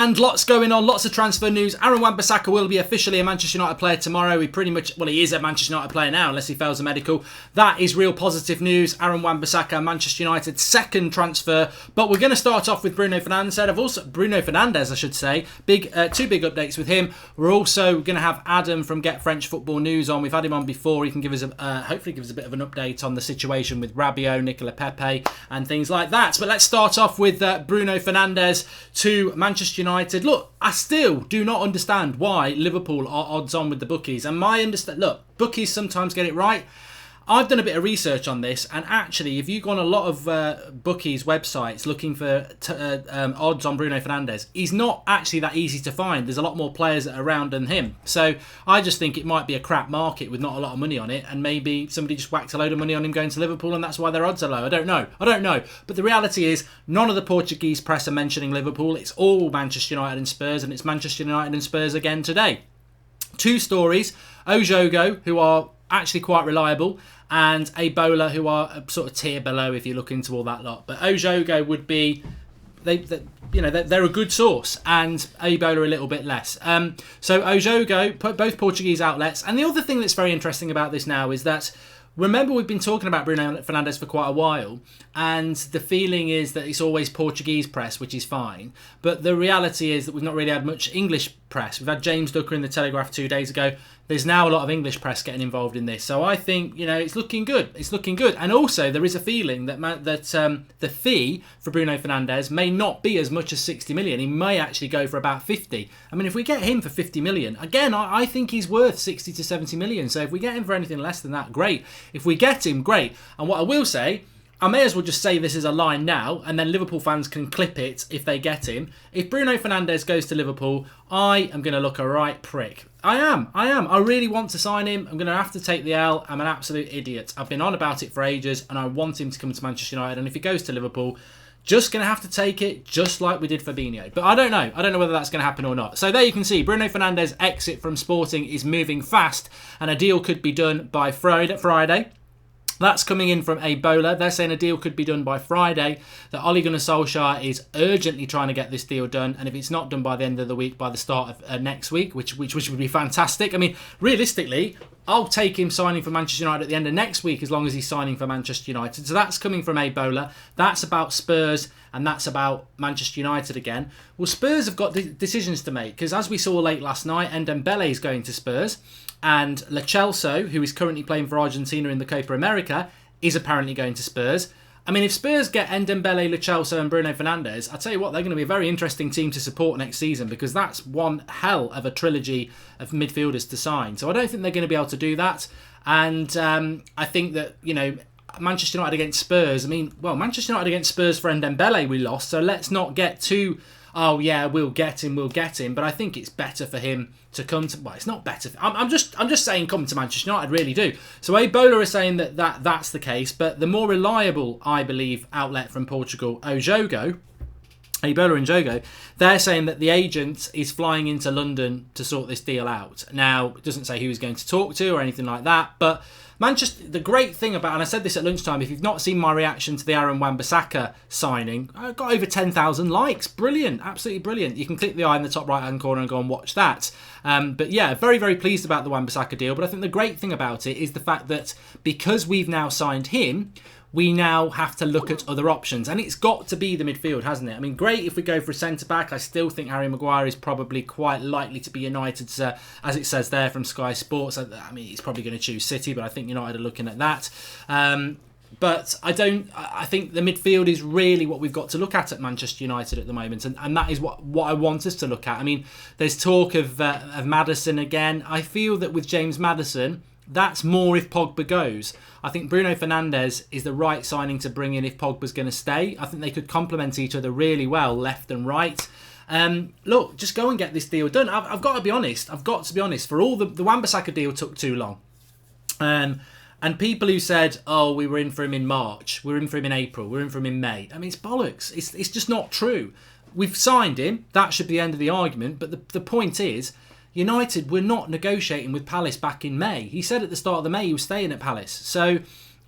And lots going on, lots of transfer news. Wan-Bissaka will be officially a Manchester United player tomorrow. He is a Manchester United player now, unless he fails a medical. That is real positive news. Wan-Bissaka, Manchester United's second transfer. But we're going to start off with Bruno Fernandes, I should say. Two big updates with him. We're also going to have Adam from Get French Football News on. We've had him on before. He can give us hopefully give us a bit of an update on the situation with Rabiot, Nicola Pepe, and things like that. But let's start off with Bruno Fernandes to Manchester United. Look, I still do not understand why Liverpool are odds on with the bookies. And bookies sometimes get it right. I've done a bit of research on this, and actually, if you go on a lot of bookies' websites looking for odds on Bruno Fernandes, he's not actually that easy to find. There's a lot more players around than him. So I just think it might be a crap market with not a lot of money on it, and maybe somebody just whacked a load of money on him going to Liverpool, and that's why their odds are low. I don't know. But the reality is, none of the Portuguese press are mentioning Liverpool. It's all Manchester United and Spurs, and it's Manchester United and Spurs again today. Two stories. Ojogo, who are actually quite reliable, and Ebola, who are a sort of tier below if you look into all that lot. But Ojogo would be, they're a good source, and Ebola a little bit less. So Ojogo, both Portuguese outlets. And the other thing that's very interesting about this now is that, remember, we've been talking about Bruno Fernandes for quite a while, and the feeling is that it's always Portuguese press, which is fine. But the reality is that we've not really had much English press. We've had James Ducker in the Telegraph 2 days ago. There's now a lot of English press getting involved in this. So I think, it's looking good. It's looking good. And also, there is a feeling that the fee for Bruno Fernandes may not be as much as 60 million. He may actually go for about 50. I mean, if we get him for 50 million, again, I think he's worth 60 to 70 million. So if we get him for anything less than that, great. If we get him, great. And what I will say, I may as well just say this is a line now, and then Liverpool fans can clip it if they get him. If Bruno Fernandes goes to Liverpool, I am going to look a right prick. I am. I really want to sign him. I'm going to have to take the L. I'm an absolute idiot. I've been on about it for ages, and I want him to come to Manchester United. And if he goes to Liverpool, just going to have to take it, just like we did Fabinho. But I don't know. I don't know whether that's going to happen or not. So there you can see, Bruno Fernandes' exit from Sporting is moving fast, and a deal could be done by Friday. That's coming in from Ebola. They're saying a deal could be done by Friday. That Ole Gunnar Solskjaer is urgently trying to get this deal done. And if it's not done by the end of the week, by the start of next week, which would be fantastic. I mean, realistically, I'll take him signing for Manchester United at the end of next week as long as he's signing for Manchester United. So that's coming from Ebola. That's about Spurs, and that's about Manchester United again. Well, Spurs have got decisions to make, because as we saw late last night, Ndombele is going to Spurs, and Lo Celso, who is currently playing for Argentina in the Copa America, is apparently going to Spurs. I mean, if Spurs get Ndombele, Lo Celso and Bruno Fernandes, I'll tell you what, they're going to be a very interesting team to support next season, because that's one hell of a trilogy of midfielders to sign. So I don't think they're going to be able to do that. And I think that, Manchester United against Spurs, Manchester United against Spurs for Ndombele we lost, so let's not get too, we'll get him. But I think it's better for him to come to, it's not better. I'm just saying come to Manchester United, really do. So Ebola is saying that's the case, but the more reliable, I believe, outlet from Portugal, Ebola and Jogo, they're saying that the agent is flying into London to sort this deal out. Now, it doesn't say who he's going to talk to or anything like that, but Manchester, the great thing about, and I said this at lunchtime, if you've not seen my reaction to the Wan-Bissaka signing, I got over 10,000 likes. Brilliant, absolutely brilliant. You can click the eye in the top right hand corner and go and watch that. But yeah, very, very pleased about the Wan-Bissaka deal. But I think the great thing about it is the fact that because we've now signed him, we now have to look at other options. And it's got to be the midfield, hasn't it? I mean, great if we go for a centre-back. I still think Harry Maguire is probably quite likely to be United's, as it says there from Sky Sports. I mean, he's probably going to choose City, but I think United are looking at that. But I think the midfield is really what we've got to look at Manchester United at the moment. And that is what I want us to look at. I mean, there's talk of Maddison again. I feel that with James Maddison, that's more if Pogba goes. I think Bruno Fernandes is the right signing to bring in if Pogba's going to stay. I think they could complement each other really well, left and right. Look, just go and get this deal done. I've got to be honest. For all the Wan-Bissaka deal took too long. And people who said, we were in for him in March, we were in for him in April, we were in for him in May. I mean, it's bollocks. It's just not true. We've signed him. That should be the end of the argument. But the point is, United were not negotiating with Palace back in May. He said at the start of the May he was staying at Palace. So,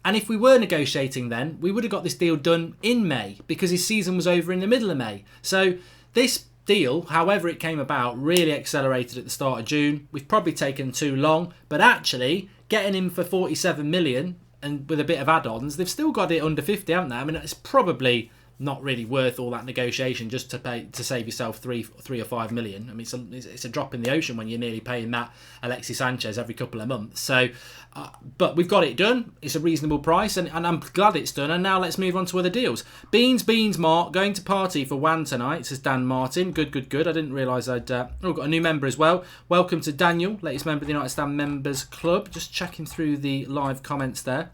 and if we were negotiating then, we would have got this deal done in May because his season was over in the middle of May. So this deal, however it came about, really accelerated at the start of June. We've probably taken too long, but actually getting him for 47 million and with a bit of add-ons, they've still got it under 50, haven't they? I mean, it's probably not really worth all that negotiation just to save yourself three or 5 million. I mean, it's a drop in the ocean when you're nearly paying that Alexis Sanchez every couple of months. So, but we've got it done. It's a reasonable price, and I'm glad it's done. And now let's move on to other deals. Beans, Mark, going to party for Wan tonight, says Dan Martin. Good. I didn't realise I'd... got a new member as well. Welcome to Daniel, latest member of the United Stand Members Club. Just checking through the live comments there.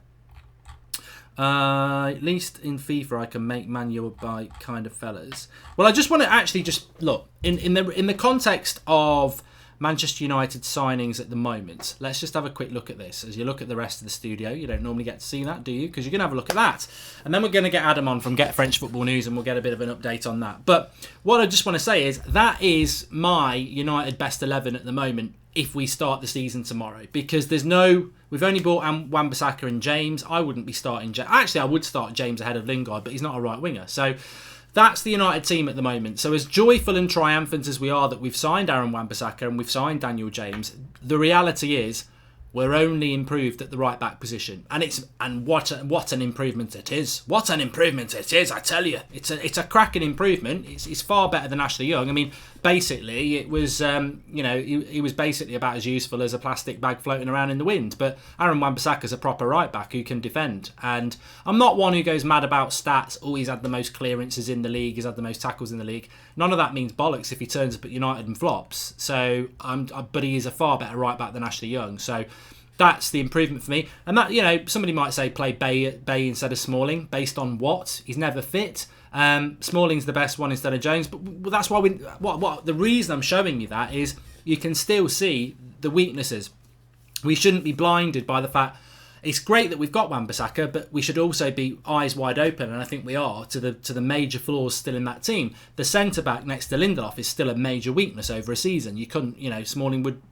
At least in FIFA I can make manual by kind of fellas. Well, I just want to actually just look in the context of Manchester United signings at the moment. Let's just have a quick look at this. As you look at the rest of the studio, you don't normally get to see that, do you? Because you're going to have a look at that. And then we're going to get Adam on from Get French Football News and we'll get a bit of an update on that. But what I just want to say is that is my United best 11 at the moment if we start the season tomorrow. Because we've only bought Wan-Bissaka and James. I wouldn't be starting James. Actually, I would start James ahead of Lingard, but he's not a right winger. So that's the United team at the moment. So as joyful and triumphant as we are that we've signed Aaron Wan-Bissaka and we've signed Daniel James, the reality is we're only improved at the right back position. And what an improvement it is. What an improvement it is, I tell you. It's a cracking improvement. It's far better than Ashley Young. I mean, basically, it was, he was basically about as useful as a plastic bag floating around in the wind. But Aaron Wan-Bissaka's a proper right back who can defend. And I'm not one who goes mad about stats. Oh, he's had the most clearances in the league. He's had the most tackles in the league. None of that means bollocks if he turns up at United and flops. So, but he is a far better right back than Ashley Young. So that's the improvement for me. And that, somebody might say play Bay instead of Smalling. Based on what? He's never fit. Smalling's the best one instead of Jones. But that's why the reason I'm showing you that is you can still see the weaknesses. We shouldn't be blinded by the fact it's great that we've got Wan-Bissaka, but we should also be eyes wide open, and I think we are, to the major flaws still in that team. The centre-back next to Lindelof is still a major weakness over a season. You couldn't, Smalling would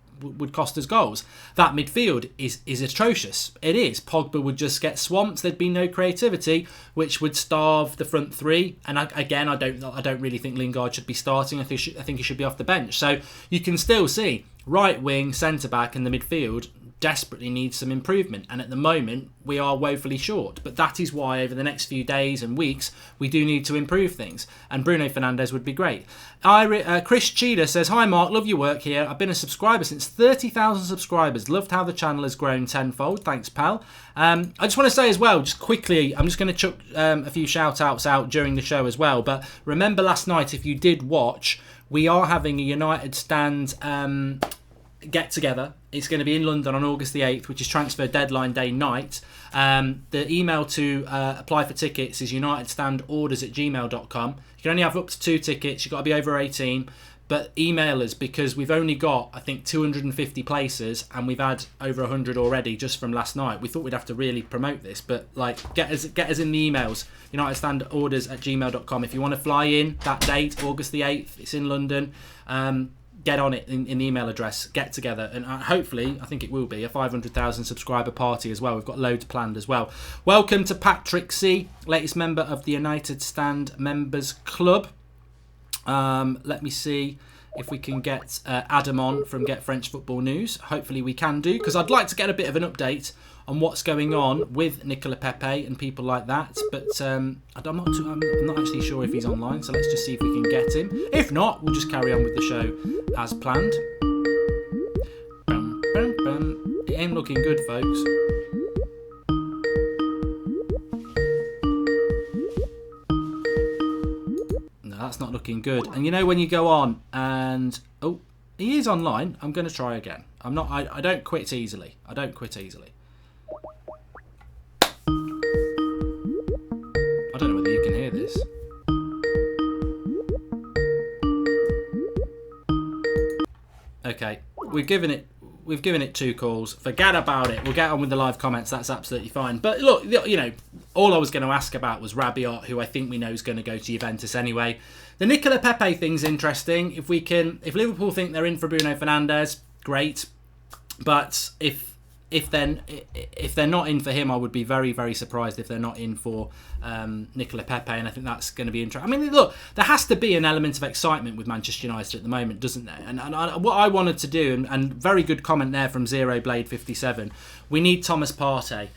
cost us goals. That midfield is atrocious. It is. Pogba would just get swamped. There'd be no creativity, which would starve the front three. And I don't really think Lingard should be starting. I think he should be off the bench. So you can still see right wing, centre back, and the midfield desperately needs some improvement, and at the moment we are woefully short. But that is why over the next few days and weeks we do need to improve things, and Bruno Fernandes would be great. Chris Cheetah says, hi Mark, love your work here. I've been a subscriber since 30,000 subscribers. Loved how the channel has grown tenfold. Thanks, pal. I just want to say as well, just quickly, I'm just going to chuck a few shout outs out during the show as well, but remember last night, if you did watch, we are having a United Stand get together. It's going to be in London on August the 8th, which is transfer deadline day night. The email to apply for tickets is unitedstandorders@gmail.com. You can only have up to 2 tickets. You've got to be over 18. But email us, because we've only got, I think, 250 places, and we've had over 100 already just from last night. We thought we'd have to really promote this, but get us in the emails. unitedstandorders@gmail.com. If you want to fly in that date, August the 8th, it's in London. Get on it in the email address, get together, and hopefully, I think it will be a 500,000 subscriber party as well. We've got loads planned as well. Welcome to Patrick C, latest member of the United Stand Members Club. Let me see if we can get Adam on from Get French Football News. Hopefully we can do, because I'd like to get a bit of an update on what's going on with Nicola Pepe and people like that. But I'm not actually sure if he's online, so let's just see if we can get him. If not, we'll just carry on with the show as planned. It ain't looking good, folks. That's not looking good. And when you go on and he is online, I'm going to try again. I don't quit easily. I don't know whether you can hear this. Okay, we've given it 2 calls. Forget about it. We'll get on with the live comments. That's absolutely fine. But look, all I was going to ask about was Rabiot, who I think we know is going to go to Juventus anyway. The Nicola Pepe thing's interesting. If Liverpool think they're in for Bruno Fernandes, great. But if if they're not in for him, I would be very, very surprised if they're not in for Nicola Pepe, and I think that's going to be interesting. I mean, look, there has to be an element of excitement with Manchester United at the moment, doesn't there? And what I wanted to do, and very good comment there from Zero Blade 57, we need Thomas Partey.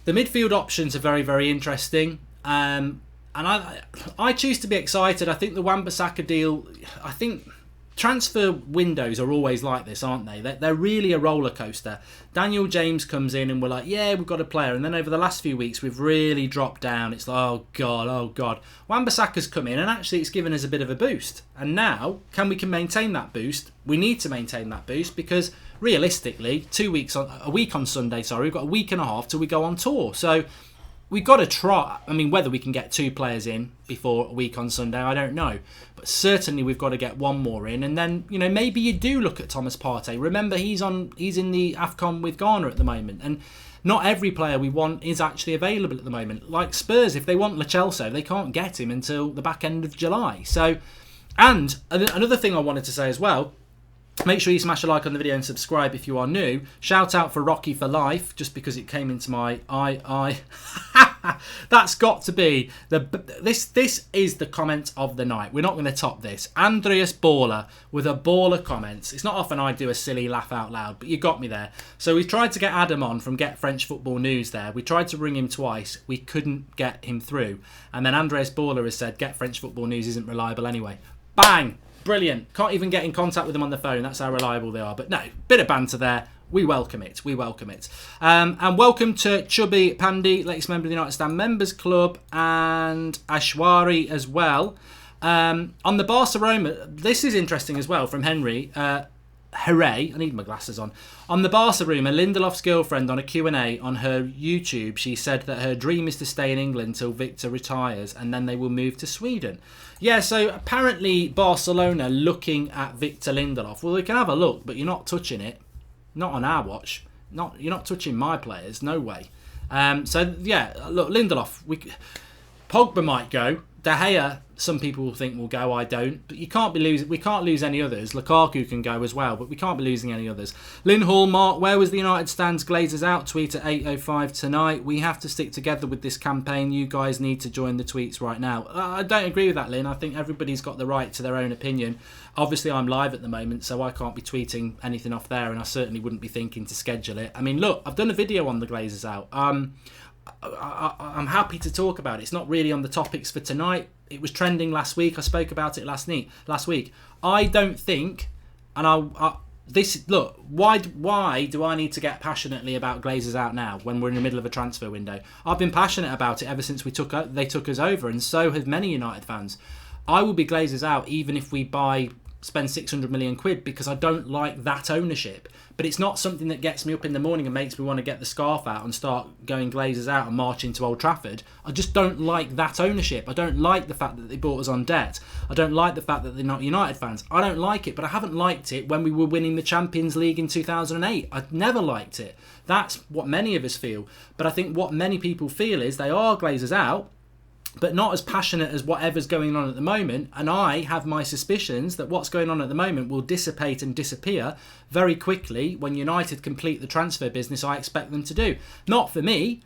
The midfield options are very, very interesting. And I choose to be excited. I think the Wan-Bissaka deal, I think transfer windows are always like this, aren't they? They're really a roller coaster. Daniel James comes in and we're like, yeah, we've got a player. And then over the last few weeks, we've really dropped down. It's like, oh God. Wan-Bissaka's come in and actually it's given us a bit of a boost. And now, can maintain that boost? We need to maintain that boost because realistically, a week on Sunday, we've got a week and a half till we go on tour. So we've got to try. I mean, whether we can get 2 players in before a week on Sunday, I don't know. But certainly we've got to get 1 more in. And then, maybe you do look at Thomas Partey. Remember, he's in the AFCON with Ghana at the moment. And not every player we want is actually available at the moment. Like Spurs, if they want Lo Celso, they can't get him until the back end of July. So, and another thing I wanted to say as well, make sure you smash a like on the video and subscribe if you are new. Shout out for Rocky for Life, just because it came into my eye. That's got to be this is the comment of the night. We're not going to top this. Andreas Baller with a baller comment. It's not often I do a silly laugh out loud, but you got me there. So we tried to get Adam on from Get French Football News there. We tried to ring him twice. We couldn't get him through. And then Andreas Baller has said Get French Football News isn't reliable anyway. Bang! Brilliant. Can't even get in contact with them on the phone. That's how reliable they are. But no, bit of banter there. We welcome it. And welcome to Chubby Pandy, latest member of the United Stand Members Club, and Ashwari as well. On the Barcelona, this is interesting as well from Henry. Hooray, I need my glasses on. On the Barca rumour, Lindelof's girlfriend on a Q&A on her YouTube, she said that her dream is to stay in England till Victor retires and then they will move to Sweden. Yeah, so apparently Barcelona looking at Victor Lindelof. Well, we can have a look, but you're not touching it. Not on our watch. You're not touching my players. No way. So, yeah, look, Lindelof. Pogba might go. De Gea, some people think will go. I don't. But we can't lose any others. Lukaku can go as well, but we can't be losing any others. Lynn Hall, Mark, where was the United Stands Glazers out? Tweet at 8:05 tonight. We have to stick together with this campaign. You guys need to join the tweets right now. I don't agree with that, Lynn. I think everybody's got the right to their own opinion. Obviously, I'm live at the moment, so I can't be tweeting anything off there, and I certainly wouldn't be thinking to schedule it. I mean, look, I've done a video on the Glazers out. I'm happy to talk about it. It's not really on the topics for tonight. It was trending last week. I spoke about it last week. I don't think, and why do I need to get passionately about Glazers out now when we're in the middle of a transfer window? I've been passionate about it ever since they took us over, and so have many United fans. I will be Glazers out even if we spend 600 million quid, because I don't like that ownership. But it's not something that gets me up in the morning and makes me want to get the scarf out and start going Glazers out and marching to Old Trafford. I just don't like that ownership. I don't like the fact that they bought us on debt. I don't like the fact that they're not United fans. I don't like it, but I haven't liked it when we were winning the Champions League in 2008. I've never liked it. That's what many of us feel. But I think what many people feel is they are Glazers out, but not as passionate as whatever's going on at the moment. And I have my suspicions that what's going on at the moment will dissipate and disappear very quickly when United complete the transfer business I expect them to do. Not for me.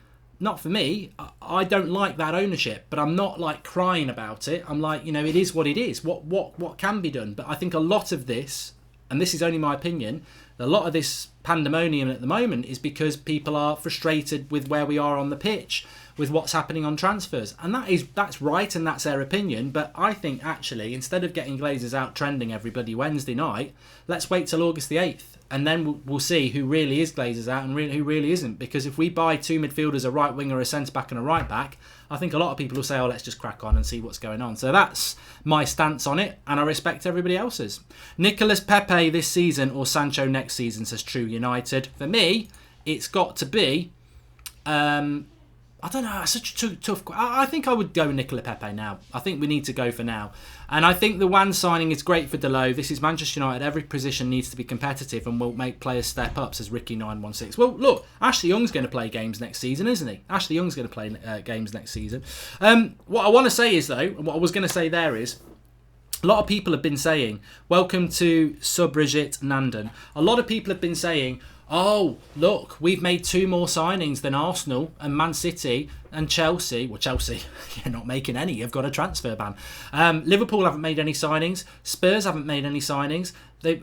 I don't like that ownership, but I'm not like crying about it. I'm like, it is what it is. What can be done? But I think a lot of this, and this is only my opinion, a lot of this pandemonium at the moment is because people are frustrated with where we are on the pitch, with what's happening on transfers. And that's right, and that's their opinion. But I think actually, instead of getting Glazers out trending every bloody Wednesday night, let's wait till August the 8th. And then we'll see who really is Glazers out and who really isn't. Because if we buy 2 midfielders, a right winger, a centre back and a right back, I think a lot of people will say, let's just crack on and see what's going on. So that's my stance on it, and I respect everybody else's. Nicolas Pepe this season or Sancho next season, says True United. For me, it's got to be... I don't know, it's such a tough... I think I would go Nicola Pepe now. I think we need to go for now. And I think the Wan signing is great for Delo. This is Manchester United. Every position needs to be competitive and will make players step up, says Ricky916. Well, look, Ashley Young's going to play games next season, isn't he? Ashley Young's going to play games next season. What I want to say is, though, and what I was going to say there is, a lot of people have been saying, welcome to Subrijit Nandan. A lot of people have been saying, oh, look, we've made 2 more signings than Arsenal and Man City and Chelsea. Well, Chelsea, you're not making any. You've got a transfer ban. Liverpool haven't made any signings. Spurs haven't made any signings.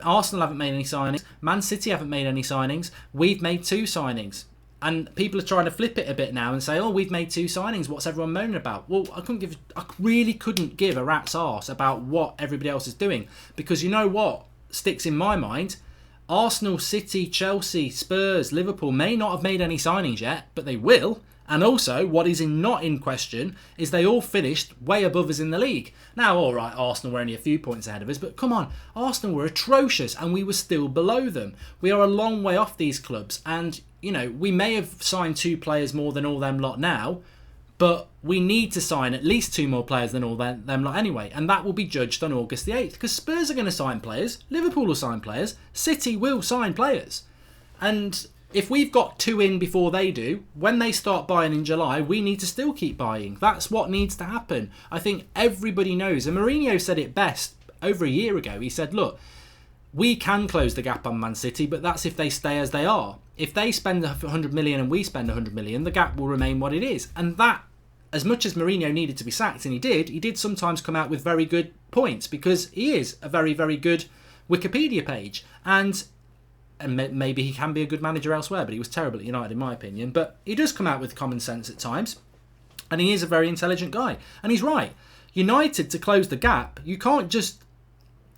Arsenal haven't made any signings. Man City haven't made any signings. We've made 2 signings. And people are trying to flip it a bit now and say, oh, we've made 2 signings. What's everyone moaning about? Well, I really couldn't give a rat's arse about what everybody else is doing. Because you know what sticks in my mind? Arsenal, City, Chelsea, Spurs, Liverpool may not have made any signings yet, but they will. And also, what is not in question is they all finished way above us in the league. Now, all right, Arsenal were only a few points ahead of us, but come on, Arsenal were atrocious and we were still below them. We are a long way off these clubs, and we may have signed 2 players more than all them lot now, but we need to sign at least 2 more players than all them lot anyway, and that will be judged on August the 8th, because Spurs are going to sign players, Liverpool will sign players, City will sign players, and if we've got 2 in before they do, when they start buying in July, we need to still keep buying. That's what needs to happen. I think everybody knows, and Mourinho said it best over a year ago. He said, look, we can close the gap on Man City, but that's if they stay as they are. If they spend 100 million and we spend 100 million, the gap will remain what it is. And that, as much as Mourinho needed to be sacked, and he did sometimes come out with very good points, because he is a very, very good Wikipedia page. And maybe he can be a good manager elsewhere, but he was terrible at United in my opinion. But he does come out with common sense at times, and he is a very intelligent guy. And he's right. United, to close the gap, you can't just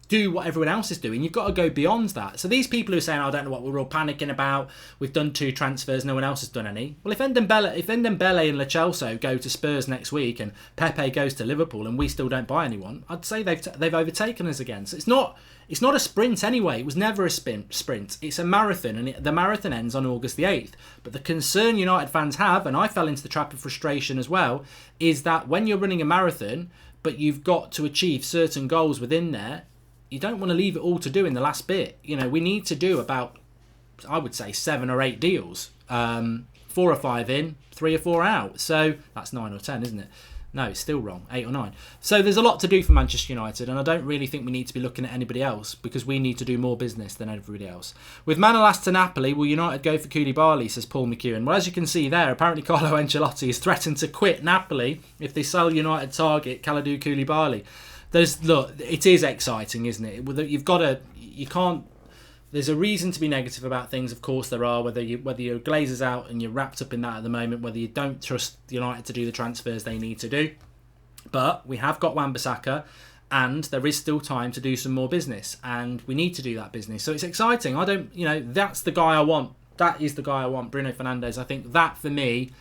do what everyone else is doing. You've got to go beyond that. So these people who are saying, I don't know what we're all panicking about, we've done 2 transfers, no one else has done any. Well, if Ndembele and Lo Celso go to Spurs next week and Pepe goes to Liverpool and we still don't buy anyone, I'd say they've overtaken us again. So it's not a sprint anyway. It was never a sprint. It's a marathon, and the marathon ends on August the 8th. But the concern United fans have, and I fell into the trap of frustration as well, is that when you're running a marathon, but you've got to achieve certain goals within there, you don't want to leave it all to do in the last bit. We need to do about, I would say, 7 or 8 deals. 4 or 5 in, 3 or 4 out. So that's 9 or 10, isn't it? No, it's still wrong. 8 or 9. So there's a lot to do for Manchester United, and I don't really think we need to be looking at anybody else, because we need to do more business than everybody else. With Manolas to Napoli, will United go for Koulibaly, says Paul McEwen. Well, as you can see there, apparently Carlo Ancelotti has threatened to quit Napoli if they sell United target Kalidou Koulibaly. It is exciting, isn't it? There's a reason to be negative about things, of course there are, whether you're Glazers out and you're wrapped up in that at the moment, whether you don't trust United to do the transfers they need to do. But we have got Wan-Bissaka, and there is still time to do some more business, and we need to do that business. So it's exciting. That's the guy I want. That is the guy I want, Bruno Fernandes. I think that, for me,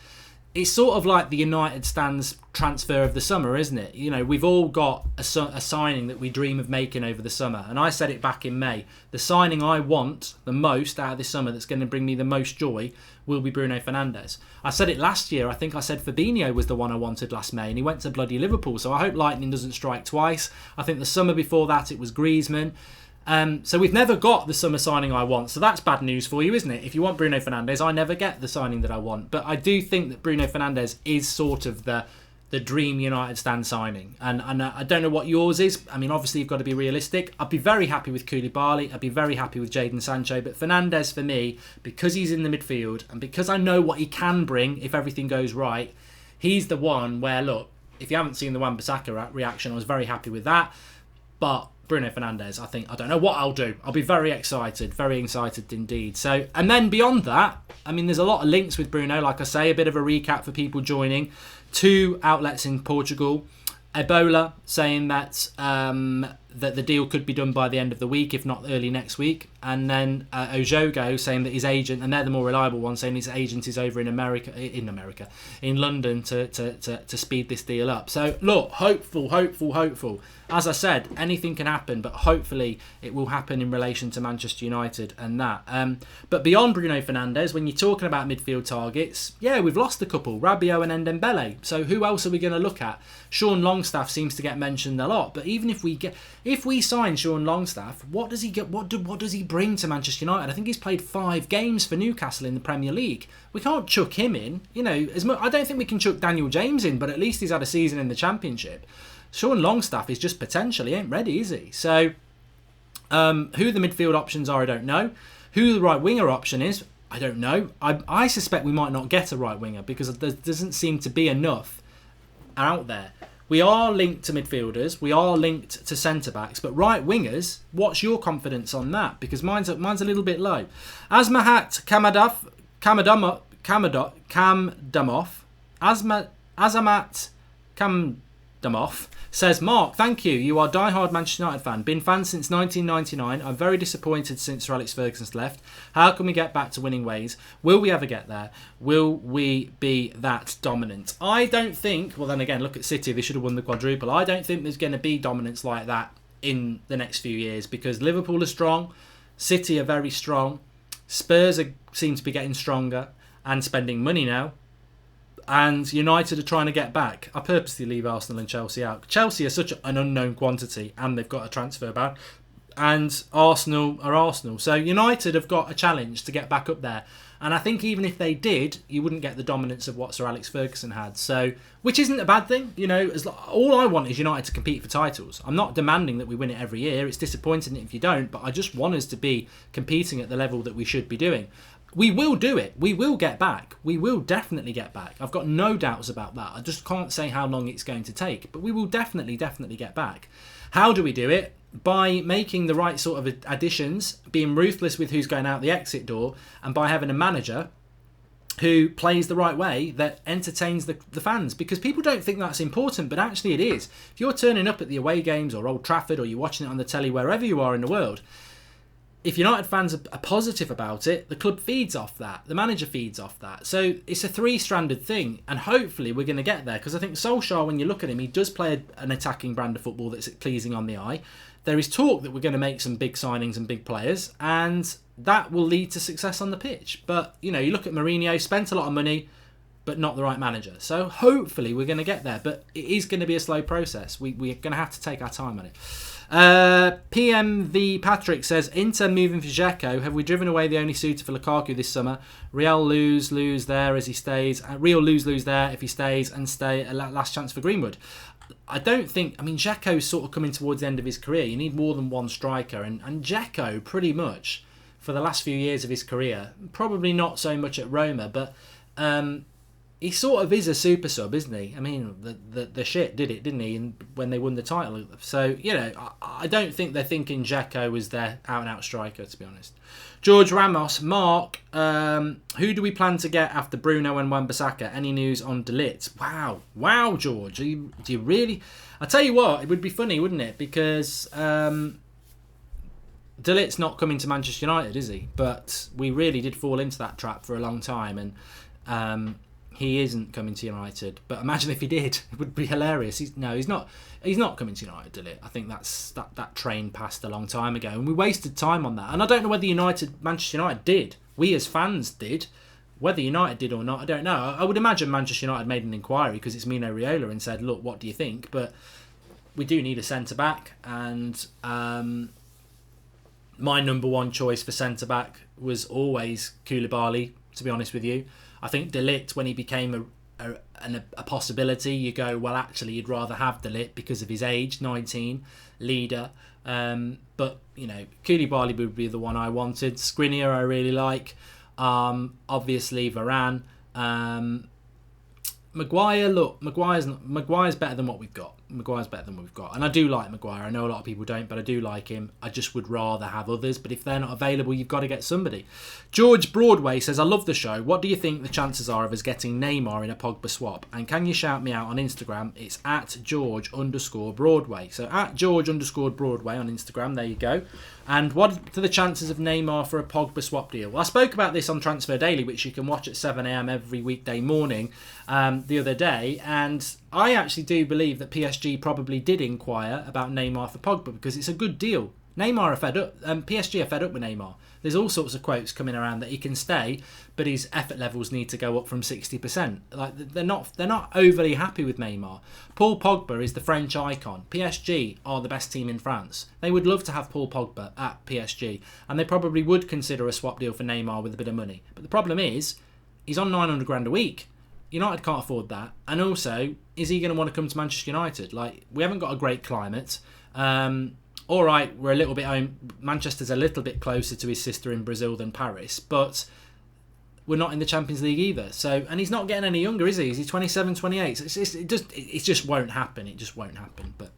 it's sort of like the United stands transfer of the summer, isn't it? We've all got a signing that we dream of making over the summer. And I said it back in May. The signing I want the most out of this summer, that's going to bring me the most joy, will be Bruno Fernandes. I said it last year. I think I said Fabinho was the one I wanted last May, and he went to bloody Liverpool. So I hope lightning doesn't strike twice. I think the summer before that it was Griezmann. So we've never got the summer signing I want. So that's bad news for you, isn't it? If you want Bruno Fernandes, I never get the signing that I want. But I do think that Bruno Fernandes is sort of the dream United stand signing. And I don't know what yours is. I mean, obviously you've got to be realistic. I'd be very happy with Koulibaly. I'd be very happy with Jadon Sancho. But Fernandes, for me, because he's in the midfield and because I know what he can bring if everything goes right, he's the one where, look, if you haven't seen the Wan-Bissaka reaction, I was very happy with that. But Bruno Fernandes, I don't know what I'll do. I'll be very excited indeed. So, and then beyond that, I mean, there's a lot of links with Bruno. Like I say, a bit of a recap for people joining. 2 outlets in Portugal. Ebola saying that that the deal could be done by the end of the week, if not early next week. And then Ojogo saying that his agent, and they're the more reliable ones, saying his agent is over in London to speed this deal up. So look, hopeful. As I said, anything can happen, but hopefully it will happen in relation to Manchester United and that. But beyond Bruno Fernandes, when you're talking about midfield targets, yeah, we've lost a couple, Rabiot and Ndembele. So who else are we going to look at? Sean Longstaff seems to get mentioned a lot, but even if we sign Sean Longstaff, what does he get? What does he bring to Manchester United? I think he's played 5 games for Newcastle in the Premier League. We can't chuck him in. I don't think we can chuck Daniel James in, but at least he's had a season in the Championship. Sean Longstaff is just potential. He ain't ready, is he? So, who the midfield options are, I don't know. Who the right winger option is, I don't know. I suspect we might not get a right winger because there doesn't seem to be enough out there. We are linked to midfielders, we are linked to centre-backs, but right wingers, what's your confidence on that? Because mine's a little bit low. Azmahat Azamat Kamdamov says, Mark, thank you. You are a die-hard Manchester United fan. Been fan since 1999. I'm very disappointed since Sir Alex Ferguson's left. How can we get back to winning ways? Will we ever get there? Will we be that dominant? I don't think, well then again, look at City. They should have won the quadruple. I don't think there's going to be dominance like that in the next few years because Liverpool are strong. City are very strong. Spurs seem to be getting stronger and spending money now. And United are trying to get back. I purposely leave Arsenal and Chelsea out. Chelsea are such an unknown quantity and they've got a transfer ban. And Arsenal are Arsenal. So United have got a challenge to get back up there. And I think even if they did, you wouldn't get the dominance of what Sir Alex Ferguson had. So, which isn't a bad thing. You know, all I want is United to compete for titles. I'm not demanding that we win it every year. It's disappointing if you don't. But I just want us to be competing at the level that we should be doing. We will do it. We will get back. We will definitely get back. I've got no doubts about that. I just can't say how long it's going to take. But we will definitely get back. How do we do it? By making the right sort of additions, being ruthless with who's going out the exit door, and by having a manager who plays the right way that entertains the fans. Because people don't think that's important, but actually it is. If you're turning up at the away games or Old Trafford or you're watching it on the telly, wherever you are in the world, if United fans are positive about it, the club feeds off that. The manager feeds off that. So it's a three-stranded thing, and hopefully we're going to get there. Because I think Solskjaer, when you look at him, he does play an attacking brand of football that's pleasing on the eye. There is talk that we're going to make some big signings and big players, and that will lead to success on the pitch. But, you know, you look at Mourinho, spent a lot of money, but not the right manager. So hopefully we're going to get there. But it is going to be a slow process. We're going to have to take our time on it. PMV Patrick says, Inter moving for Dzeko. Have we driven away the only suitor for Lukaku this summer? Real lose there as he stays. Real lose there if he stays, and stay last chance for Greenwood. I don't think, I mean, Dzeko's sort of coming towards the end of his career. You need more than one striker, and Dzeko pretty much for the last few years of his career, probably not so much at Roma, but he sort of is a super sub, isn't he? I mean, the shit did it, didn't he, when they won the title? So, you know, I don't think they're thinking Dzeko was their out-and-out striker, to be honest. George Ramos, Mark, who do we plan to get after Bruno and Wan-Bissaka? Any news on De Ligt? Wow, George. Do you really? I tell you what, it would be funny, wouldn't it? Because De Ligt's not coming to Manchester United, is he? But we really did fall into that trap for a long time, and he isn't coming to United. But imagine if he did. It would be hilarious. He's not coming to United, De Ligt. I think that train passed a long time ago. And we wasted time on that. And I don't know whether Manchester United did. We as fans did. Whether United did or not, I don't know. I would imagine Manchester United made an inquiry because it's Mino Raiola and said, look, what do you think? But we do need a centre-back. And my number one choice for centre-back was always Koulibaly, to be honest with you. I think De Ligt, when he became a possibility, you go, well, actually, you'd rather have De Ligt because of his age, 19, leader. But, you know, Koulibaly would be the one I wanted. Skriniar I really like. Obviously, Varane. Maguire, look, Maguire's better than what we've got. And I do like Maguire. I know a lot of people don't, but I do like him. I just would rather have others. But if they're not available, you've got to get somebody. George Broadway says, I love the show. What do you think the chances are of us getting Neymar in a Pogba swap? And can you shout me out on Instagram? It's at George_Broadway. So at George_Broadway on Instagram. There you go. And what are the chances of Neymar for a Pogba swap deal? Well, I spoke about this on Transfer Daily, which you can watch at 7 a.m. every weekday morning the other day. And I actually do believe that PSG probably did inquire about Neymar for Pogba because it's a good deal. Neymar are fed up. PSG are fed up with Neymar. There's all sorts of quotes coming around that he can stay, but his effort levels need to go up from 60%. Like they're not overly happy with Neymar. Paul Pogba is the French icon. PSG are the best team in France. They would love to have Paul Pogba at PSG, and they probably would consider a swap deal for Neymar with a bit of money. But the problem is, he's on 900 grand a week. United can't afford that. And also, is he going to want to come to Manchester United? Like, we haven't got a great climate. all right, we're a little bit Manchester's a little bit closer to his sister in Brazil than Paris, but we're not in the Champions League either. So, and he's not getting any younger, is he? Is he 27, 28? So it just won't happen. It just won't happen. But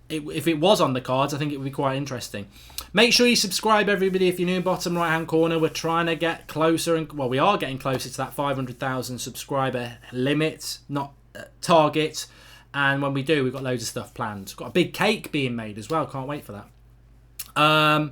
if it was on the cards, I think it would be quite interesting. Make sure you subscribe, everybody, if you're new. Bottom right-hand corner, we're trying to get closer, we are getting closer to that 500,000 subscriber limit, not target. And when we do, we've got loads of stuff planned. Got a big cake being made as well. Can't wait for that.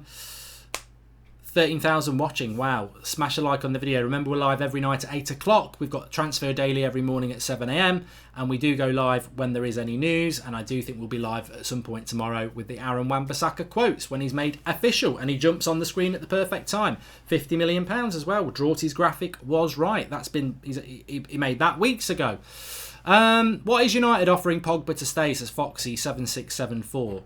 13,000 watching. Wow. Smash a like on the video. Remember, we're live every night at 8 o'clock. We've got Transfer Daily every morning at 7 a.m. And we do go live when there is any news. And I do think we'll be live at some point tomorrow with the Aaron Wan-Bissaka quotes when he's made official. And he jumps on the screen at the perfect time. £50 million as well. Draughty's graphic was right. He made that weeks ago. What is United offering Pogba to stay, says Foxy7674.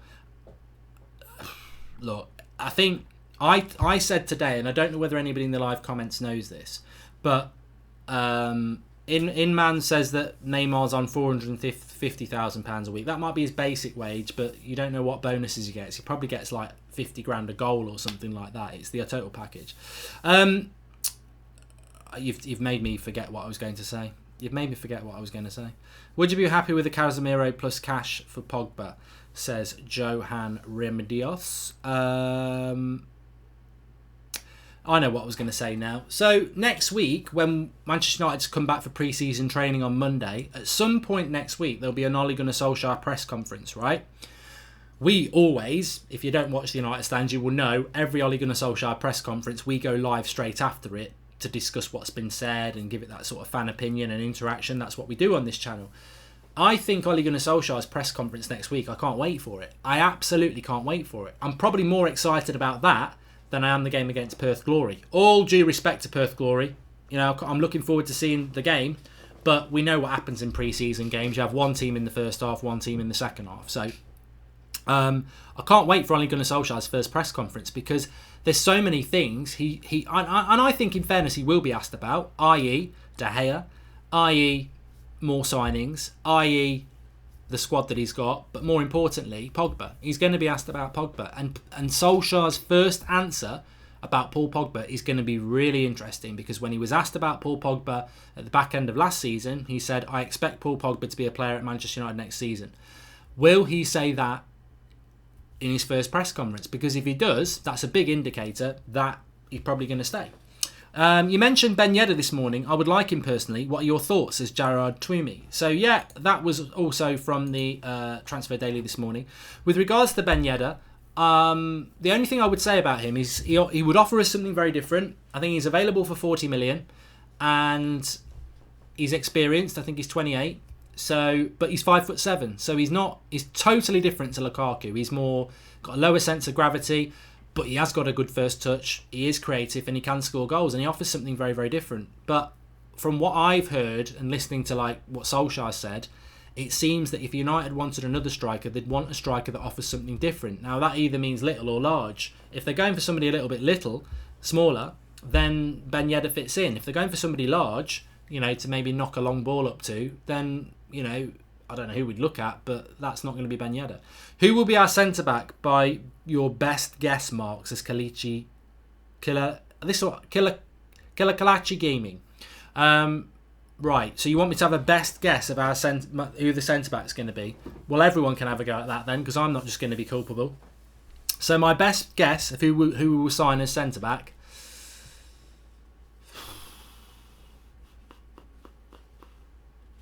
Look, I think I said today, and I don't know whether anybody in the live comments knows this, but Inman says that Neymar's on £450,000 a week. That might be his basic wage, but you don't know what bonuses he gets. He probably gets like 50 grand a goal or something like that. It's the total package. You've made me forget what I was going to say. Would you be happy with the Casemiro plus cash for Pogba, says Johan Remedios. I know what I was going to say now. So next week, when Manchester United's come back for pre-season training on Monday, at some point next week, there'll be an Ole Gunnar Solskjaer press conference, right? We always, if you don't watch the United Stand, you will know, every Ole Gunnar Solskjaer press conference, we go live straight after it to discuss what's been said and give it that sort of fan opinion and interaction. That's what we do on this channel. I think Ole Gunnar Solskjaer's press conference next week, I can't wait for it. I absolutely can't wait for it. I'm probably more excited about that than I am the game against Perth Glory. All due respect to Perth Glory. You know, I'm looking forward to seeing the game, but we know what happens in pre-season games. You have one team in the first half, one team in the second half. So I can't wait for Ole Gunnar Solskjaer's first press conference because there's so many things and I think in fairness he will be asked about, i.e. De Gea, i.e. more signings, i.e. the squad that he's got, but more importantly, Pogba. He's going to be asked about Pogba. And Solskjaer's first answer about Paul Pogba is going to be really interesting because when he was asked about Paul Pogba at the back end of last season, he said, I expect Paul Pogba to be a player at Manchester United next season. Will he say that in his first press conference? Because if he does, that's a big indicator that he's probably going to stay. You mentioned Ben Yedder this morning. I would like him personally. What are your thoughts, says Gerard Twomey? So yeah, that was also from the Transfer Daily this morning. With regards to Ben Yedder, the only thing I would say about him is he would offer us something very different. I think he's available for 40 million and he's experienced. I think he's 28. So, but he's 5'7", so he's totally different to Lukaku. He's got a lower sense of gravity, but he has got a good first touch. He is creative and he can score goals and he offers something very, very different. But from what I've heard and listening to like what Solskjaer said, it seems that if United wanted another striker, they'd want a striker that offers something different. Now that either means little or large. If they're going for somebody a little bit smaller, then Ben Yedder fits in. If they're going for somebody large, to maybe knock a long ball up to, then, I don't know who we'd look at, but that's not going to be Ben Yedder. Who will be our centre-back by your best guess, Mark, says Kalachi Gaming. Right, so you want me to have a best guess of who the centre-back's going to be? Well, everyone can have a go at that then, because I'm not just going to be culpable. So my best guess of who will sign as centre-back...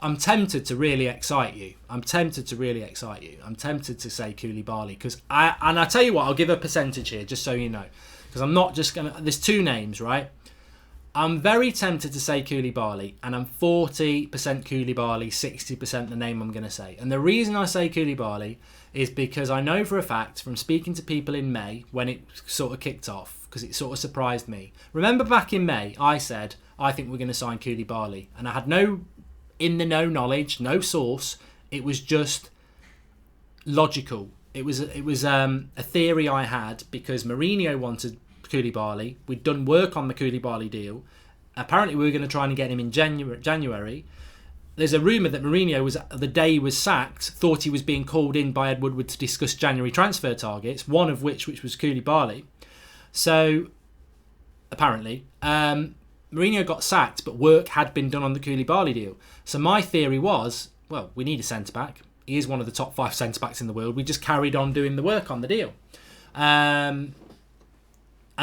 I'm tempted to really excite you. I'm tempted to say Koulibaly because I tell you what, I'll give a percentage here just so you know, because I'm not just gonna. There's two names, right? I'm very tempted to say Koulibaly, and I'm 40% Koulibaly, 60% the name I'm gonna say. And the reason I say Koulibaly is because I know for a fact from speaking to people in May when it sort of kicked off, because it sort of surprised me. Remember back in May, I said I think we're going to sign Koulibaly, and I had no knowledge, no source. It was just logical. It was a theory I had because Mourinho wanted Koulibaly. We'd done work on the Koulibaly deal. Apparently we were going to try and get him in January. there's a rumour that Mourinho was, the day he was sacked, thought he was being called in by Ed Woodward to discuss January transfer targets, one of which was Koulibaly. So, apparently, Mourinho got sacked, but work had been done on the Koulibaly deal. So my theory was, well, we need a centre-back. He is one of the top 5 centre-backs in the world. We just carried on doing the work on the deal. And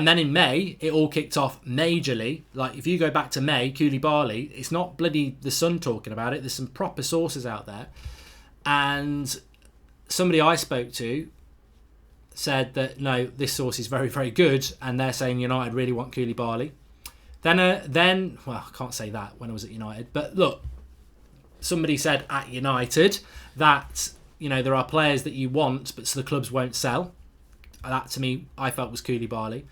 then in May, it all kicked off majorly. Like, if you go back to May, Koulibaly, it's not bloody The Sun talking about it. There's some proper sources out there. And somebody I spoke to said that, no, this source is very, very good. And they're saying United really want Koulibaly. Then, well, I can't say that when I was at United. But look, somebody said at United that, you know, there are players that you want, but so the clubs won't sell. That, to me, I felt was Koulibaly.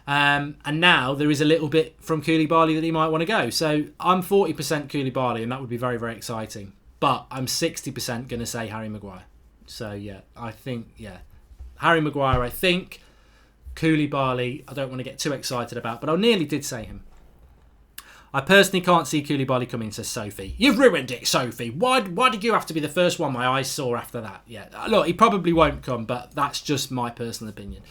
And now there is a little bit from Koulibaly that he might want to go. So I'm 40% Koulibaly, and that would be very, very exciting. But I'm 60% going to say Harry Maguire. So, yeah, I think, yeah. Harry Maguire, I think. Koulibaly, I don't want to get too excited about, but I nearly did say him. I personally can't see Koulibaly coming, says Sophie. You've ruined it, Sophie. Why did you have to be the first one my eyes saw after that? Yeah, look, he probably won't come, but that's just my personal opinion.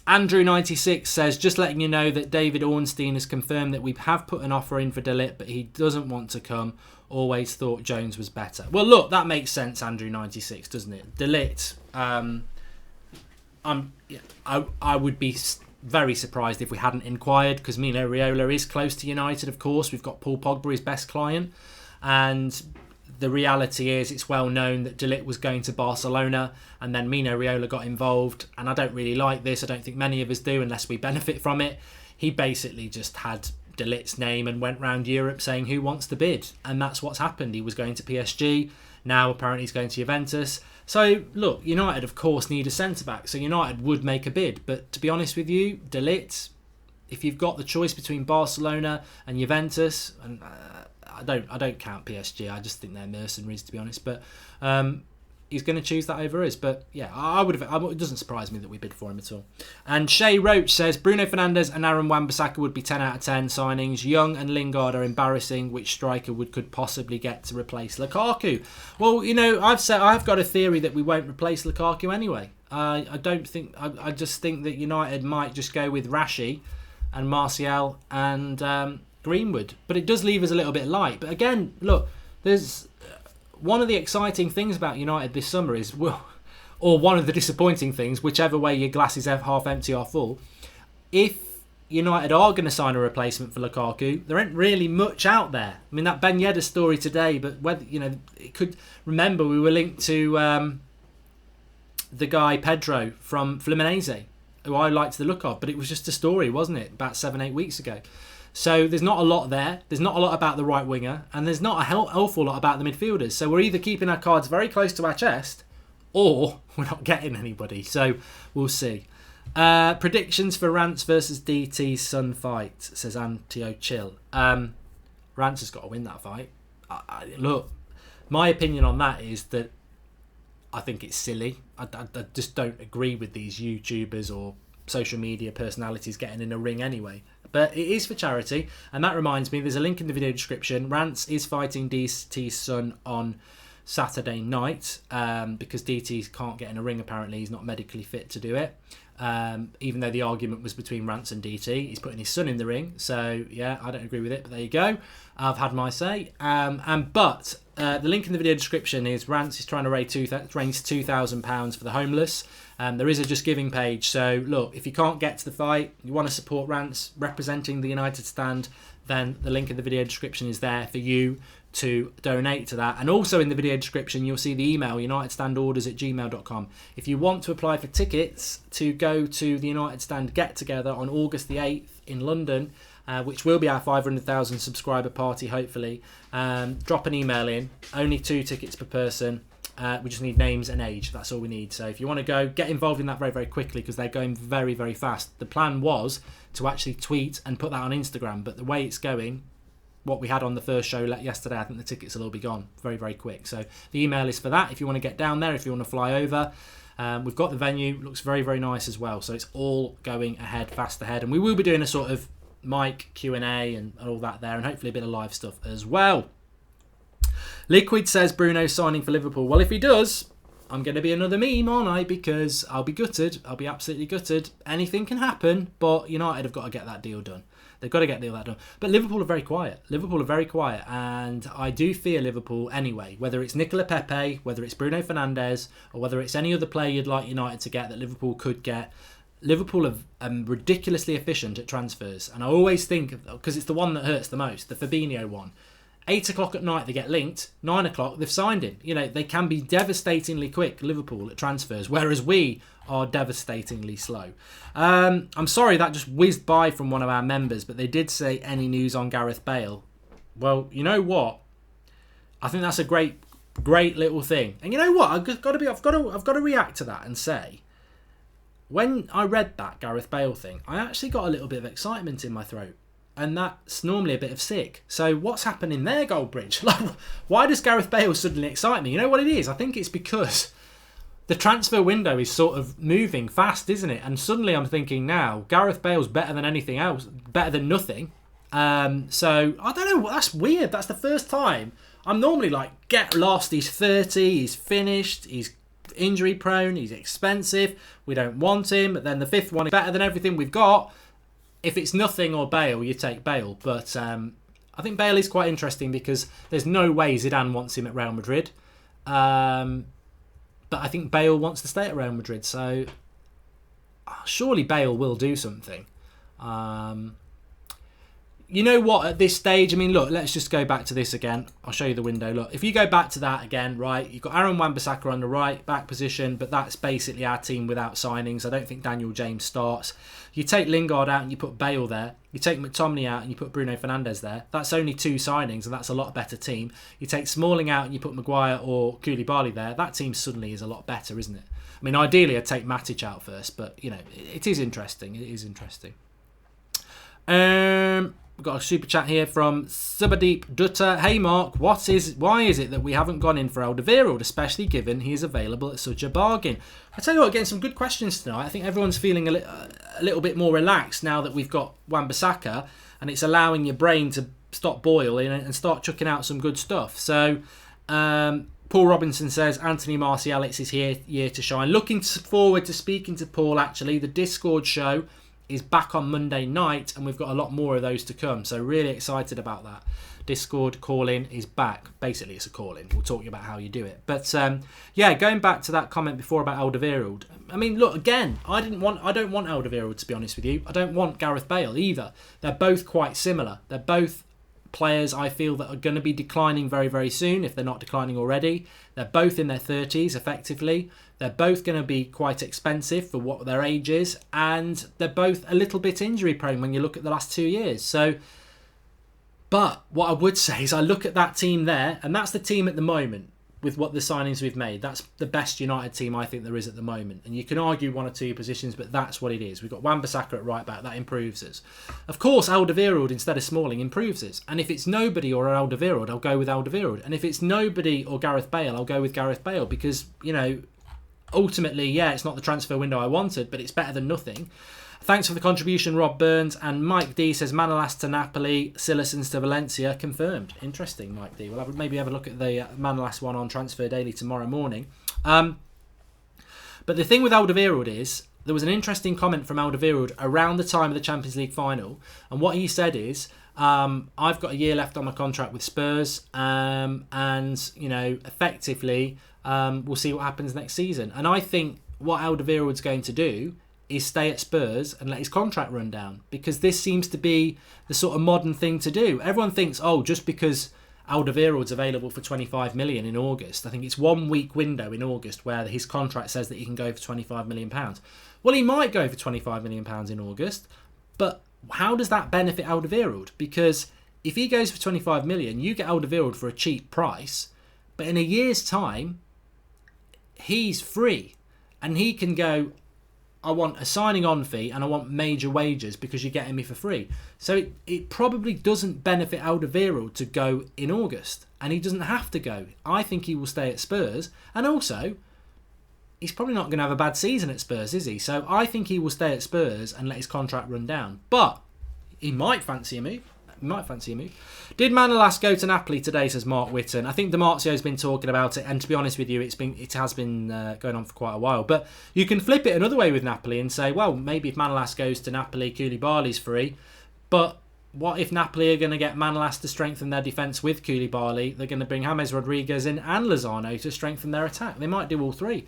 Andrew96 says, just letting you know that David Ornstein has confirmed that we have put an offer in for De Ligt, but he doesn't want to come. Always thought Jones was better. Well, look, that makes sense, Andrew96, doesn't it? De Ligt, I would be very surprised if we hadn't inquired, because Mino Raiola is close to United, of course. We've got Paul Pogba, his best client. And the reality is, it's well known that De Ligt was going to Barcelona, and then Mino Raiola got involved. And I don't really like this. I don't think many of us do, unless we benefit from it. He basically just had De Ligt's name and went round Europe saying who wants to bid. And that's what's happened. He was going to PSG. Now apparently he's going to Juventus. So, look, United, of course, need a centre-back. So United would make a bid. But to be honest with you, De Ligt, if you've got the choice between Barcelona and Juventus, and I don't count PSG. I just think they're mercenaries, to be honest. But he's going to choose that over us. But yeah, it doesn't surprise me that we bid for him at all. And Shay Roach says, Bruno Fernandes and Aaron Wan-Bissaka would be 10 out of 10 signings. Young and Lingard are embarrassing. Which striker could possibly get to replace Lukaku? Well, you know, I've got a theory that we won't replace Lukaku anyway. I just think that United might just go with Rashi and Martial and Greenwood. But it does leave us a little bit light. But again, look, there's one of the exciting things about United this summer is, well, or one of the disappointing things, whichever way your glass is half empty or full, if United are going to sign a replacement for Lukaku, there ain't really much out there. I mean, that Ben Yedder story today, but whether, you know, it could, remember we were linked to the guy Pedro from Fluminense, who I liked the look of, but it was just a story, wasn't it, about 7-8 weeks ago. So there's not a lot there. There's not a lot about the right winger. And there's not an awful lot about the midfielders. So we're either keeping our cards very close to our chest or we're not getting anybody. So we'll see. Predictions for Rance versus DT's Sun fight, says Antio Chill. Rance has got to win that fight. Look, my opinion on that is that I think it's silly. I just don't agree with these YouTubers or social media personalities getting in a ring anyway. But it is for charity, and that reminds me, there's a link in the video description. Rance is fighting DT's son on Saturday night because DT can't get in a ring, apparently. He's not medically fit to do it. Even though the argument was between Rance and DT. He's putting his son in the ring. So, yeah, I don't agree with it, but there you go. I've had my say. But the link in the video description is Rance is trying to raise £2,000 for the homeless. There is a Just Giving page. So, look, if you can't get to the fight, you want to support Rance representing the United Stand, then the link in the video description is there for you to donate to that. And also in the video description, you'll see the email, unitedstandorders@gmail.com. If you want to apply for tickets to go to the United Stand get-together on August the 8th in London, which will be our 500,000 subscriber party, hopefully, drop an email in. Only 2 tickets per person. We just need names and age. That's all we need. So if you want to go, get involved in that very, very quickly because they're going very, very fast. The plan was to actually tweet and put that on Instagram, but the way it's going, what we had on the first show yesterday, I think the tickets will all be gone very, very quick. So the email is for that. If you want to get down there, if you want to fly over, we've got the venue. Looks very, very nice as well. So it's all going ahead, fast ahead. And we will be doing a sort of Mike, Q&A and all that there, and hopefully a bit of live stuff as well. Liquid says Bruno's signing for Liverpool. Well, if he does, I'm going to be another meme, aren't I? Because I'll be gutted. I'll be absolutely gutted. Anything can happen, but United have got to get that deal done. They've got to get that done. But Liverpool are very quiet. And I do fear Liverpool anyway. Whether it's Nicola Pepe, whether it's Bruno Fernandes, or whether it's any other player you'd like United to get that Liverpool could get, Liverpool are ridiculously efficient at transfers. And I always think, because it's the one that hurts the most, the Fabinho one. 8 o'clock at night they get linked, 9 o'clock they've signed him. They can be devastatingly quick, Liverpool, at transfers, whereas we are devastatingly slow. I'm sorry that just whizzed by from one of our members, but they did say any news on Gareth Bale. Well, you know what? I think that's a great little thing. And you know what? I've got to react to that and say, when I read that Gareth Bale thing, I actually got a little bit of excitement in my throat. And that's normally a bit of sick. So what's happening there, Goldbridge? Why does Gareth Bale suddenly excite me? You know what it is? I think it's because the transfer window is sort of moving fast, isn't it? And suddenly I'm thinking now, Gareth Bale's better than anything else, better than nothing. So I don't know. That's weird. That's the first time. I'm normally like, get lost. He's 30. He's finished. He's injury prone. He's expensive. We don't want him. But then the fifth one is better than everything we've got. If it's nothing or Bale, you take Bale. But I think Bale is quite interesting because there's no way Zidane wants him at Real Madrid. But I think Bale wants to stay at Real Madrid. So surely Bale will do something. You know what, at this stage, I mean, look, let's just go back to this again. I'll show you the window. Look, if you go back to that again, right, you've got Aaron Wan-Bissaka on the right back position, but that's basically our team without signings. I don't think Daniel James starts. You take Lingard out and you put Bale there. You take McTominay out and you put Bruno Fernandes there. That's only 2 signings, and that's a lot better team. You take Smalling out and you put Maguire or Koulibaly there. That team suddenly is a lot better, isn't it? I mean, ideally, I'd take Matic out first, but, it is interesting. It is interesting. We've got a super chat here from Subhadeep Dutta. Hey Mark, why is it that we haven't gone in for Alderweireld, especially given he is available at such a bargain? I tell you what, getting some good questions tonight. I think everyone's feeling a little bit more relaxed now that we've got Wan-Bissaka, and it's allowing your brain to stop boiling and start chucking out some good stuff. So Paul Robinson says Anthony Martial is here to shine. Looking forward to speaking to Paul, actually. The Discord show is back on Monday night, and we've got a lot more of those to come, so really excited about that. Discord call-in is back. Basically, it's a call-in. We'll talk about how you do it. But going back to that comment before about Alderweireld. I mean, look, again, I don't want Alderweireld, to be honest with you. I don't want Gareth Bale either. They're both quite similar. They're both players I feel that are going to be declining very, very soon, if they're not declining already. They're both in their 30s, effectively. They're both going to be quite expensive for what their age is, and they're both a little bit injury prone when you look at the last 2 years. So, but what I would say is I look at that team there, and that's the team at the moment with what the signings we've made. That's the best United team I think there is at the moment. And you can argue 1 or 2 positions, but that's what it is. We've got Wan-Bissaka at right back. That improves us. Of course, Alderweireld instead of Smalling improves us. And if it's nobody or Alderweireld, I'll go with Alderweireld. And if it's nobody or Gareth Bale, I'll go with Gareth Bale because, ultimately, it's not the transfer window I wanted, but it's better than nothing. Thanks for the contribution, Rob Burns. And Mike D says Manolas to Napoli, Silasons to Valencia. Confirmed. Interesting, Mike D. We'll maybe have a look at the Manolas one on Transfer Daily tomorrow morning. But the thing with Alderweireld is, there was an interesting comment from Alderweireld around the time of the Champions League final. And what he said is, I've got a year left on my contract with Spurs. Effectively, we'll see what happens next season. And I think what Alderweireld's going to do is stay at Spurs and let his contract run down, because this seems to be the sort of modern thing to do. Everyone thinks, just because Alderweireld's available for 25 million in August, I think it's 1 week window in August where his contract says that he can go for 25 million pounds. Well, he might go for 25 million pounds in August, but how does that benefit Alderweireld? Because if he goes for 25 million, you get Alderweireld for a cheap price, but in a year's time, he's free and he can go, I want a signing on fee and I want major wages because you're getting me for free. So it probably doesn't benefit Alderweireld to go in August, and he doesn't have to go. I think he will stay at Spurs, and also he's probably not going to have a bad season at Spurs, is he? So I think he will stay at Spurs and let his contract run down. But He might fancy a move. Did Manolas go to Napoli today, says Mark Whitten. I think DiMarzio's been talking about it, and to be honest with you, it has been going on for quite a while. But you can flip it another way with Napoli and say, well, maybe if Manolas goes to Napoli, Koulibaly's free. But what if Napoli are going to get Manolas to strengthen their defence with Koulibaly? They're going to bring James Rodriguez in and Lozano to strengthen their attack. They might do all three.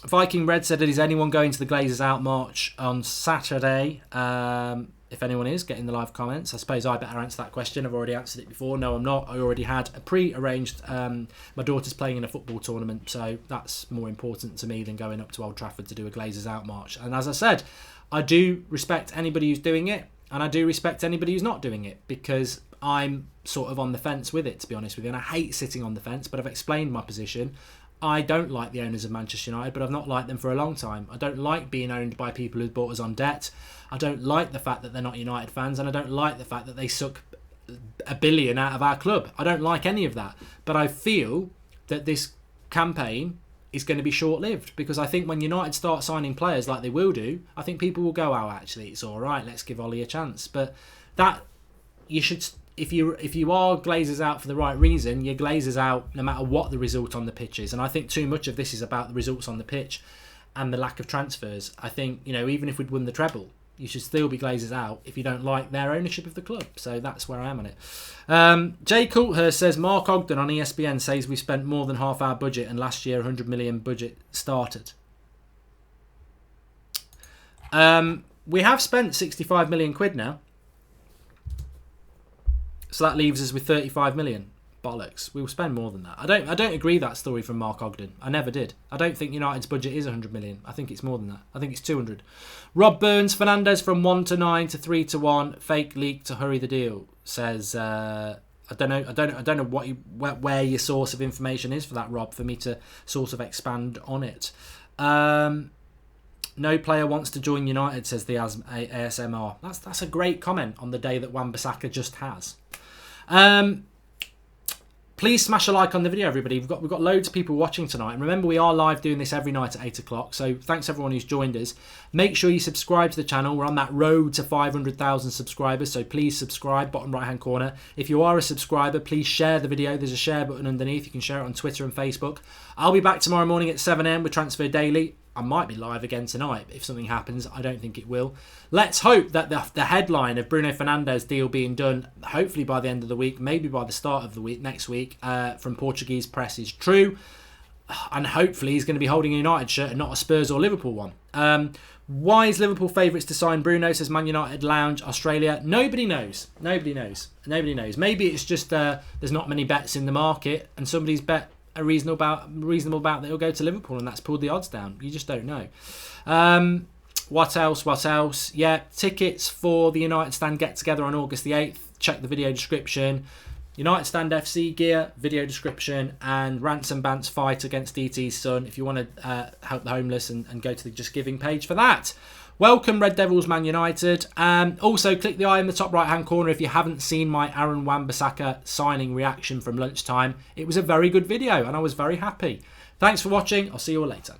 Viking Red said, is anyone going to the Glazers out march on Saturday? If anyone is, get in the live comments. I suppose I better answer that question. I've already answered it before. No, I'm not. I already had a pre-arranged... my daughter's playing in a football tournament, so that's more important to me than going up to Old Trafford to do a Glazers out march. And as I said, I do respect anybody who's doing it, and I do respect anybody who's not doing it, because I'm sort of on the fence with it, to be honest with you. And I hate sitting on the fence, but I've explained my position. I don't like the owners of Manchester United, but I've not liked them for a long time. I don't like being owned by people who bought us on debt. I don't like the fact that they're not United fans, and I don't like the fact that they suck $1 billion out of our club. I don't like any of that. But I feel that this campaign is going to be short-lived, because I think when United start signing players like they will do, I think people will go, oh, actually, it's all right, let's give Ollie a chance. But that, you should... If you are Glazers out for the right reason, you're Glazers out no matter what the result on the pitch is. And I think too much of this is about the results on the pitch and the lack of transfers. I think, even if we'd won the treble, you should still be Glazers out if you don't like their ownership of the club. So that's where I am on it. Jay Coulthurst says, Mark Ogden on ESPN says we spent more than half our budget and last year 100 million budget started. We have spent 65 million quid now. So that leaves us with 35 million. Bollocks. We will spend more than that. I don't agree that story from Mark Ogden. I never did. I don't think United's budget is 100 million. I think it's more than that. I think it's 200. Rob Burns, Fernandes from 1 to 9 to 3 to 1. Fake leak to hurry the deal. Says, I don't know where your source of information is for that, Rob, for me to sort of expand on it. No player wants to join United, says the ASMR. That's a great comment on the day that Wan-Bissaka just has. Please smash a like on the video, everybody. We've got loads of people watching tonight. And remember, we are live doing this every night at 8 o'clock. So thanks everyone who's joined us. Make sure you subscribe to the channel. We're on that road to 500,000 subscribers. So please subscribe, bottom right-hand corner. If you are a subscriber, please share the video. There's a share button underneath. You can share it on Twitter and Facebook. I'll be back tomorrow morning at 7 a.m. with Transfer Daily. I might be live again tonight if something happens. I don't think it will. Let's hope that the headline of Bruno Fernandes deal being done, hopefully by the end of the week, maybe by the start of the week, next week, from Portuguese press is true. And hopefully he's going to be holding a United shirt and not a Spurs or Liverpool one. Why is Liverpool favourites to sign Bruno, says Man United Lounge, Australia? Nobody knows. Nobody knows. Maybe it's just there's not many bets in the market and somebody's bet a reasonable about that he'll go to Liverpool, and that's pulled the odds down. You just don't know. What else? Yeah, tickets for the United Stand get together on August the 8th. Check the video description. United Stand FC gear, video description, and Ransom Bant's fight against DT's son if you want to help the homeless, and go to the Just Giving page for that. Welcome Red Devils Man United. Also click the eye in the top right hand corner if you haven't seen my Aaron Wan-Bissaka signing reaction from lunchtime. It was a very good video and I was very happy. Thanks for watching. I'll see you all later.